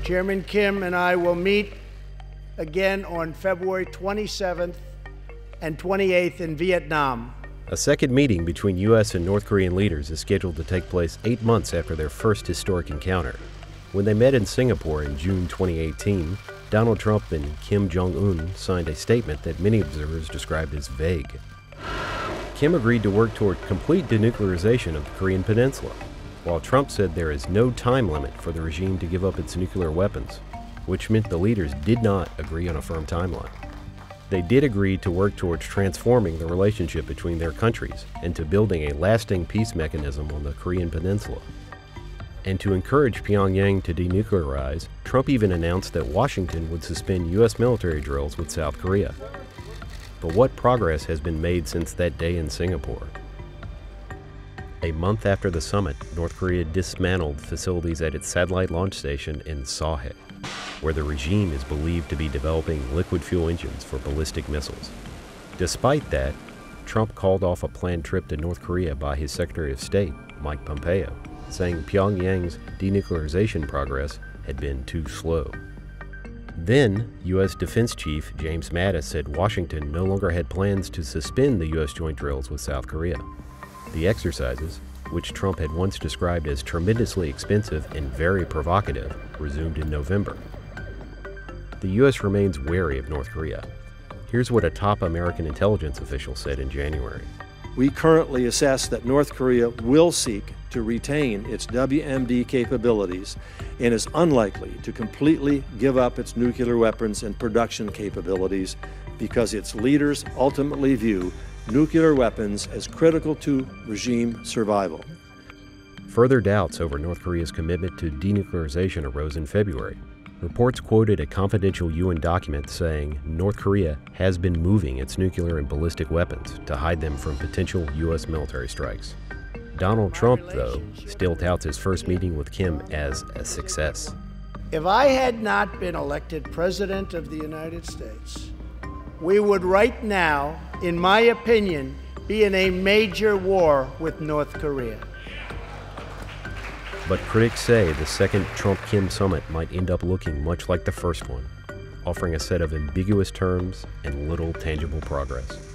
Chairman Kim and I will meet again on February 27th and 28th in Vietnam. A second meeting between U.S. and North Korean leaders is scheduled to take place 8 months after their first historic encounter. When they met in Singapore in June 2018, Donald Trump and Kim Jong-un signed a statement that many observers described as vague. Kim agreed to work toward complete denuclearization of the Korean peninsula, while Trump said there is no time limit for the regime to give up its nuclear weapons, which meant the leaders did not agree on a firm timeline. They did agree to work towards transforming the relationship between their countries and to building a lasting peace mechanism on the Korean peninsula. And to encourage Pyongyang to denuclearize, Trump even announced that Washington would suspend U.S. military drills with South Korea. But what progress has been made since that day in Singapore? A month after the summit, North Korea dismantled facilities at its satellite launch station in Sohae, where the regime is believed to be developing liquid fuel engines for ballistic missiles. Despite that, Trump called off a planned trip to North Korea by his Secretary of State, Mike Pompeo, saying Pyongyang's denuclearization progress had been too slow. Then, U.S. Defense Chief James Mattis said Washington no longer had plans to suspend the U.S. joint drills with South Korea. The exercises, which Trump had once described as tremendously expensive and very provocative, resumed in November. The U.S. remains wary of North Korea. Here's what a top American intelligence official said in January. We currently assess that North Korea will seek to retain its WMD capabilities and is unlikely to completely give up its nuclear weapons and production capabilities because its leaders ultimately view nuclear weapons as critical to regime survival. Further doubts over North Korea's commitment to denuclearization arose in February. Reports quoted a confidential UN document saying North Korea has been moving its nuclear and ballistic weapons to hide them from potential U.S. military strikes. Donald Trump, though, still touts his first meeting with Kim as a success. If I had not been elected President of the United States, we would right now, in my opinion, be in a major war with North Korea. But critics say the second Trump-Kim summit might end up looking much like the first one, offering a set of ambiguous terms and little tangible progress.